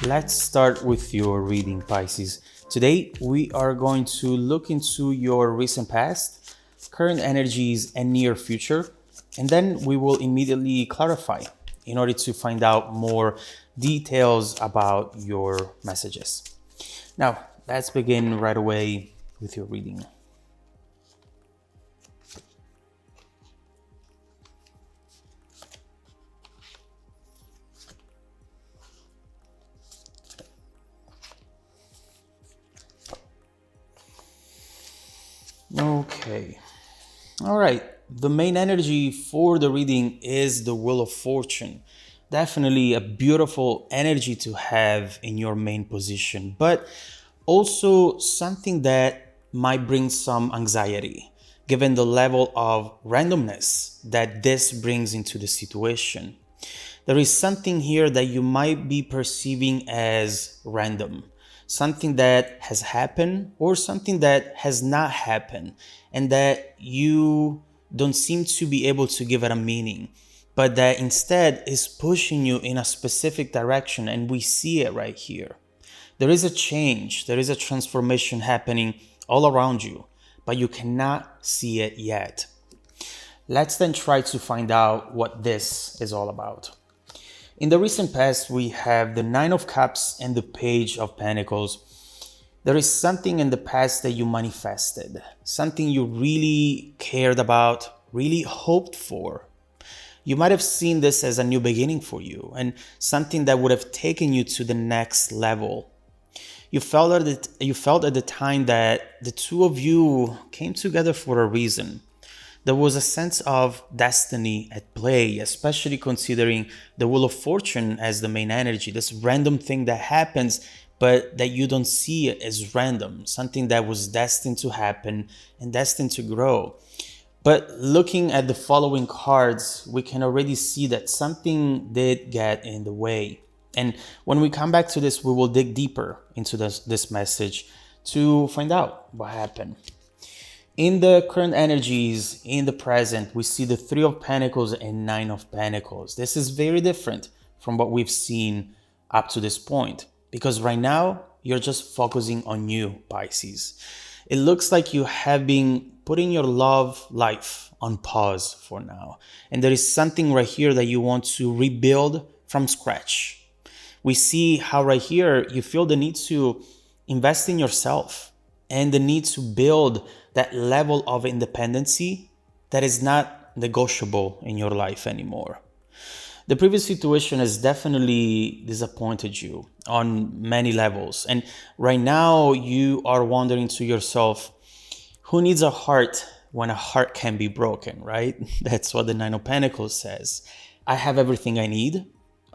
Let's start with your reading, Pisces. Today, we are going to look into your recent past, current energies, and near future, and then we will immediately clarify in order to find out more details about your messages. Now, let's begin right away with your reading. Okay. All right. The main energy for the reading is the Wheel of Fortune. Definitely a beautiful energy to have in your main position, but also something that might bring some anxiety given the level of randomness that this brings into the situation. There is something here that you might be perceiving as random, something that has happened or something that has not happened, and that you don't seem to be able to give it a meaning, but that instead is pushing you in a specific direction, and we see it right here. There is a change, there is a transformation happening all around you, but you cannot see it yet. Let's then try to find out what this is all about. In the recent past, we have the Nine of Cups and the Page of Pentacles. There is something in the past that you manifested, something you really cared about, really hoped for. You might have seen this as a new beginning for you and something that would have taken you to the next level. You felt at the time that the two of you came together for a reason. There was a sense of destiny at play, especially considering the Wheel of Fortune as the main energy, this random thing that happens, but that you don't see it as random, something that was destined to happen and destined to grow. But looking at the following cards, we can already see that something did get in the way. And when we come back to this, we will dig deeper into this message to find out what happened. In the current energies, in the present, we see the Three of Pentacles and Nine of Pentacles. This is very different from what we've seen up to this point, because right now you're just focusing on you, Pisces. It looks like you have been putting your love life on pause for now. And there is something right here that you want to rebuild from scratch. We see how right here you feel the need to invest in yourself and the need to build that level of independency that is not negotiable in your life anymore. The previous situation has definitely disappointed you on many levels. And right now you are wondering to yourself, who needs a heart when a heart can be broken, right? That's what the Nine of Pentacles says. I have everything I need.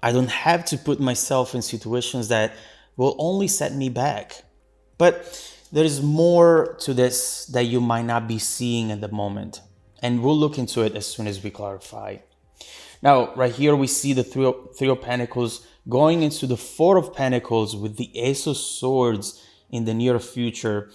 I don't have to put myself in situations that will only set me back. But there is more to this that you might not be seeing at the moment. And we'll look into it as soon as we clarify. Now, right here, we see the Three of Pentacles going into the Four of Pentacles with the Ace of Swords in the near future.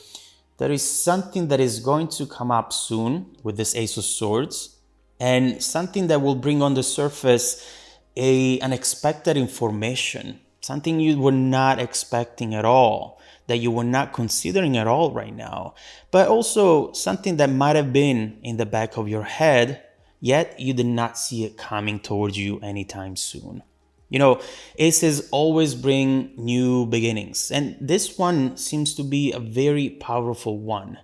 There is something that is going to come up soon with this Ace of Swords, and something that will bring on the surface unexpected information, something you were not expecting at all, that you were not considering at all right now, but also something that might have been in the back of your head, yet you did not see it coming towards you anytime soon. You know, aces always bring new beginnings, and this one seems to be a very powerful one.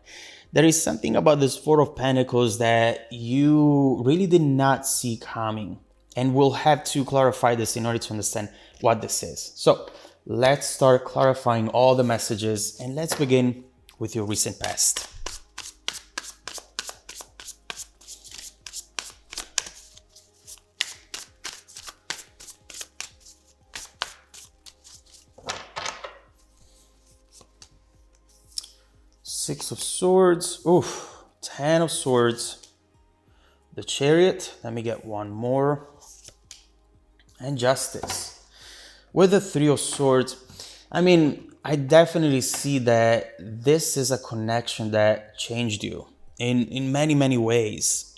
There is something about this Four of Pentacles that you really did not see coming, and we'll have to clarify this in order to understand what this is. So let's start clarifying all the messages, and let's begin with your recent past. Six of Swords, oof, 10 of Swords, the Chariot, let me get one more, and Justice. With the Three of Swords, I definitely see that this is a connection that changed you in many, many ways.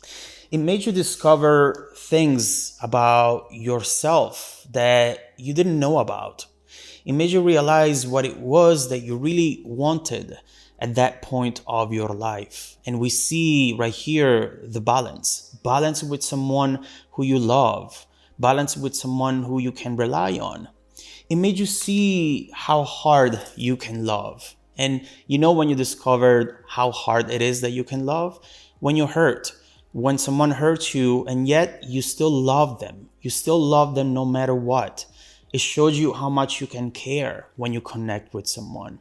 It made you discover things about yourself that you didn't know about. It made you realize what it was that you really wanted at that point of your life. And we see right here the balance with someone who you love, balance with someone who you can rely on. It made you see how hard you can love. And you know, when you discovered how hard it is that you can love, when you hurt, when someone hurts you and yet you still love them, you still love them no matter what. It shows you how much you can care when you connect with someone.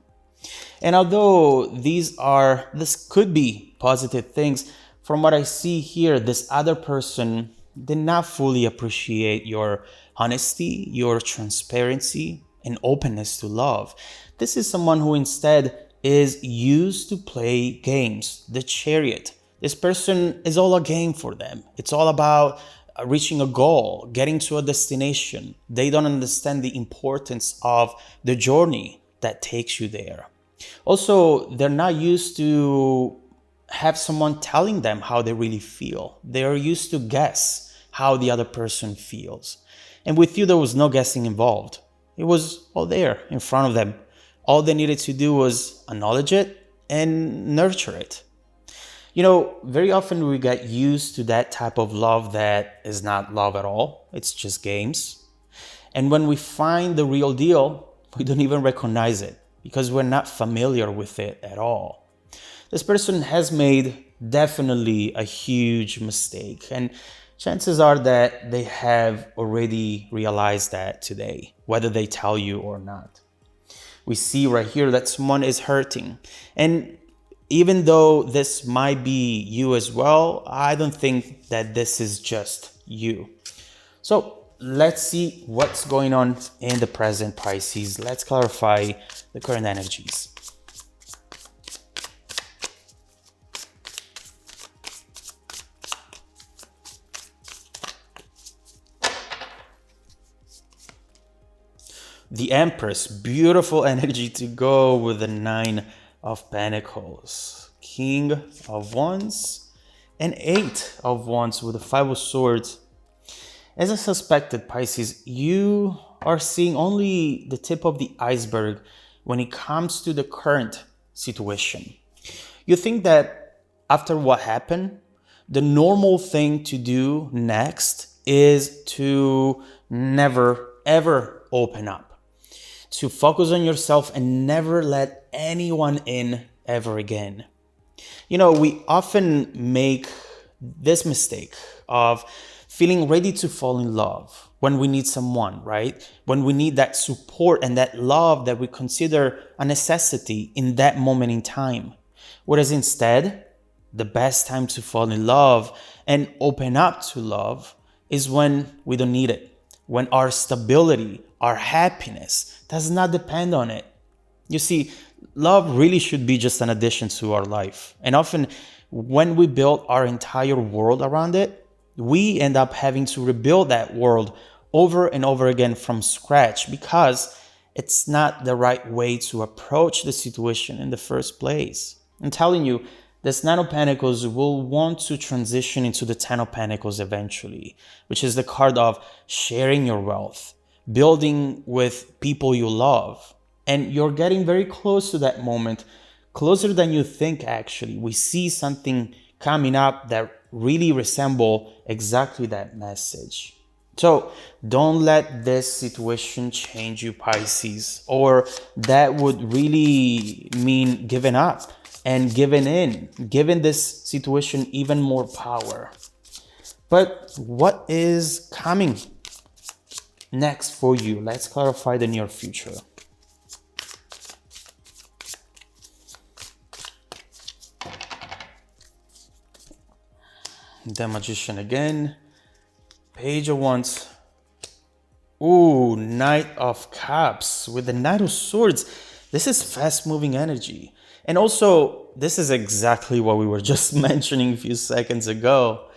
And although this could be positive things, from what I see here, this other person did not fully appreciate your honesty, your transparency, and openness to love. This is someone who instead is used to play games. The Chariot. This person is all a game for them. It's all about reaching a goal, getting to a destination. They don't understand the importance of the journey that takes you there. Also, they're not used to have someone telling them how they really feel. They're used to guess how the other person feels. And with you, there was no guessing involved. It was all there in front of them. All they needed to do was acknowledge it and nurture it. You know, very often we get used to that type of love that is not love at all. It's just games. And when we find the real deal, we don't even recognize it because we're not familiar with it at all. This person has made definitely a huge mistake, and chances are that they have already realized that today, whether they tell you or not. We see right here that someone is hurting, and even though this might be you as well, I don't think that this is just you. So let's see what's going on in the present, Pisces. Let's clarify the current energies. The Empress, beautiful energy to go with the Nine of Pentacles, King of Wands, and Eight of Wands with the Five of Swords. As I suspected, Pisces, you are seeing only the tip of the iceberg when it comes to the current situation. You think that after what happened, the normal thing to do next is to never, ever open up, to focus on yourself and never let anyone in ever again. You know, we often make this mistake of feeling ready to fall in love when we need someone, right? When we need that support and that love that we consider a necessity in that moment in time. Whereas instead, the best time to fall in love and open up to love is when we don't need it, when our stability, our happiness does not depend on it. You see, love really should be just an addition to our life. And often when we build our entire world around it, we end up having to rebuild that world over and over again from scratch because it's not the right way to approach the situation in the first place. I'm telling you, this Nine of Pentacles will want to transition into the Ten of Pentacles eventually, which is the card of sharing your wealth, building with people you love. And you're getting very close to that moment, closer than you think actually. We see something coming up that really resemble exactly that message. So don't let this situation change you, Pisces, or that would really mean giving up and giving in, giving this situation even more power. But what is coming next for you? Let's clarify the near future. The Magician again, Page of Wands. Ooh, Knight of Cups with the Knight of Swords. This is fast-moving energy. And also, this is exactly what we were just mentioning a few seconds ago.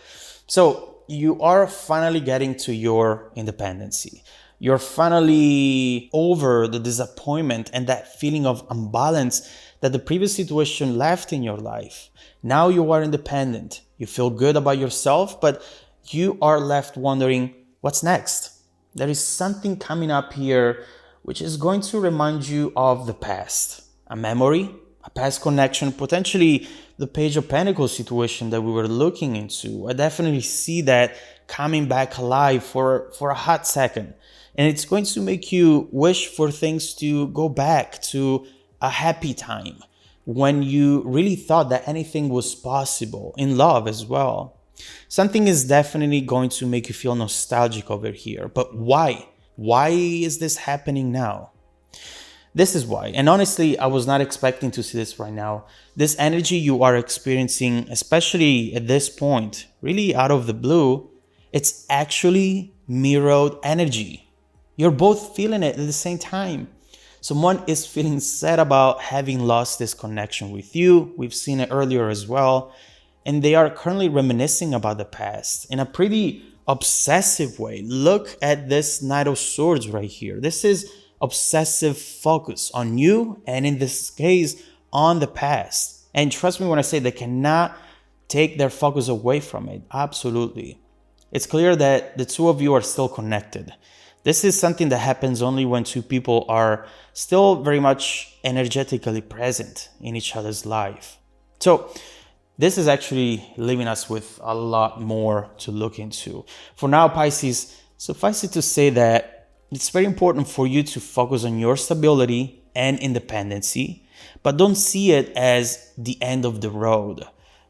So you are finally getting to your independency. You're finally over the disappointment and that feeling of imbalance that the previous situation left in your life. Now you are independent. You feel good about yourself, but you are left wondering, what's next? There is something coming up here which is going to remind you of the past, a memory, a past connection, potentially the Page of Pentacles situation that we were looking into. I definitely see that coming back alive for a hot second. And it's going to make you wish for things to go back to a happy time when you really thought that anything was possible, in love as well. Something is definitely going to make you feel nostalgic over here. But why? Why is this happening now? This is why. And honestly, I was not expecting to see this right now. This energy you are experiencing, especially at this point, really out of the blue, it's actually mirrored energy. You're both feeling it at the same time. Someone is feeling sad about having lost this connection with you. We've seen it earlier as well. And they are currently reminiscing about the past in a pretty obsessive way. Look at this Knight of Swords right here. This is obsessive focus on you, and in this case, on the past. And trust me when I say they cannot take their focus away from it. Absolutely. It's clear that the two of you are still connected. This is something that happens only when two people are still very much energetically present in each other's life. So this is actually leaving us with a lot more to look into. For now, Pisces, suffice it to say that it's very important for you to focus on your stability and independency, but don't see it as the end of the road,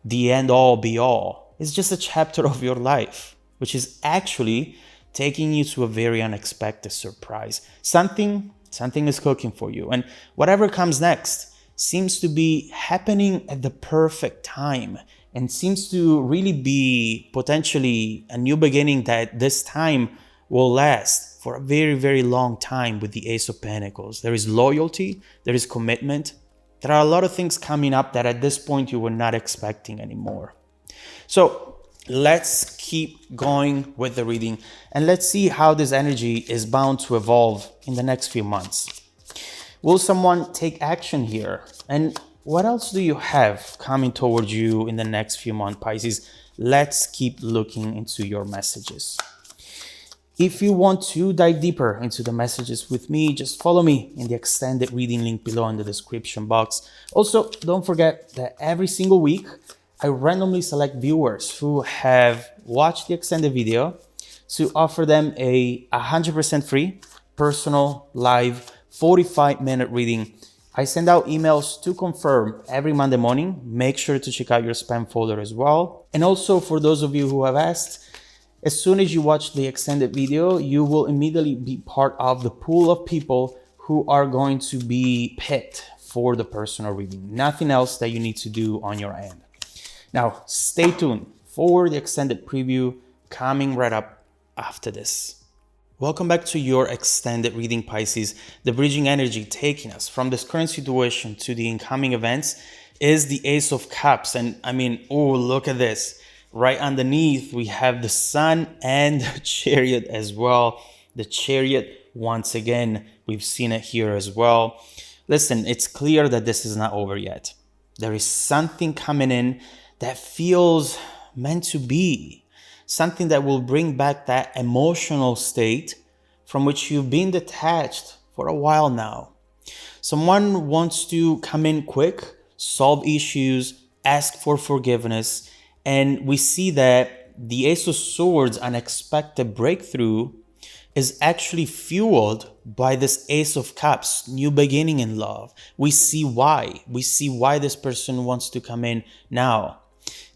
the end all be all. It's just a chapter of your life, which is actually taking you to a very unexpected surprise. Something is cooking for you, and whatever comes next seems to be happening at the perfect time and seems to really be potentially a new beginning that this time will last for a very, very long time with the Ace of Pentacles. There is loyalty, there is commitment. There are a lot of things coming up that at this point you were not expecting anymore. So let's keep going with the reading and let's see how this energy is bound to evolve in the next few months. Will someone take action here? And what else do you have coming towards you in the next few months, Pisces? Let's keep looking into your messages. If you want to dive deeper into the messages with me, just follow me in the extended reading link below in the description box. Also, don't forget that every single week, I randomly select viewers who have watched the extended video to offer them a 100% free, personal, live, 45-minute reading. I send out emails to confirm every Monday morning. Make sure to check out your spam folder as well. And also, for those of you who have asked, as soon as you watch the extended video, you will immediately be part of the pool of people who are going to be picked for the personal reading. Nothing else that you need to do on your end. Now, stay tuned for the extended preview coming right up after this. Welcome back to your extended reading, Pisces. The bridging energy taking us from this current situation to the incoming events is the Ace of Cups. And I mean, oh, look at this. Right underneath, we have the Sun and the Chariot as well. The Chariot, once again, we've seen it here as well. Listen, it's clear that this is not over yet. There is something coming in that feels meant to be. Something that will bring back that emotional state from which you've been detached for a while now. Someone wants to come in quick, solve issues, ask for forgiveness. And we see that the Ace of Swords' unexpected breakthrough is actually fueled by this Ace of Cups, new beginning in love. We see why. We see why this person wants to come in now.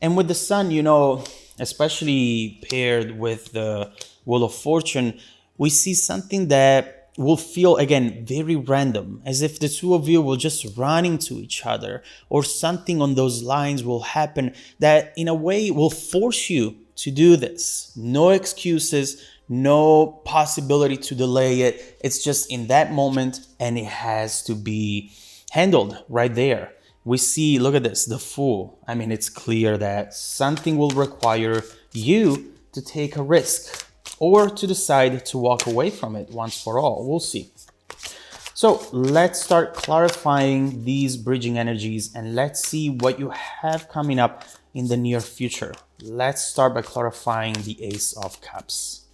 And with the Sun, you know, especially paired with the Wheel of Fortune, we see something that will feel, again, very random, as if the two of you will just run into each other, or something on those lines will happen that in a way will force you to do this. No excuses, no possibility to delay it. It's just in that moment and it has to be handled right there. We see, look at this, the Fool. I mean, it's clear that something will require you to take a risk or to decide to walk away from it once for all. We'll see. So let's start clarifying these bridging energies and let's see what you have coming up in the near future. Let's start by clarifying the Ace of Cups.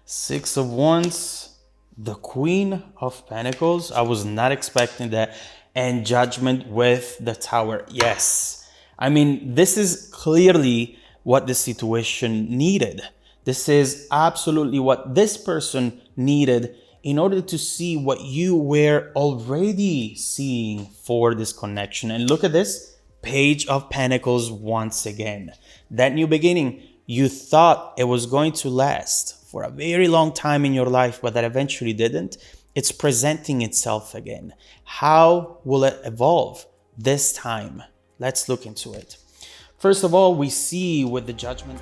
Six of Wands, the Queen of Pentacles. I was not expecting that. And Judgment with the Tower. Yes. I mean, this is clearly what the situation needed. This is absolutely what this person needed in order to see what you were already seeing for this connection. And look at this Page of Pentacles once again. That new beginning, you thought it was going to last for a very long time in your life, but that eventually didn't. It's presenting itself again. How will it evolve this time? Let's look into it. First of all, we see with the Judgment.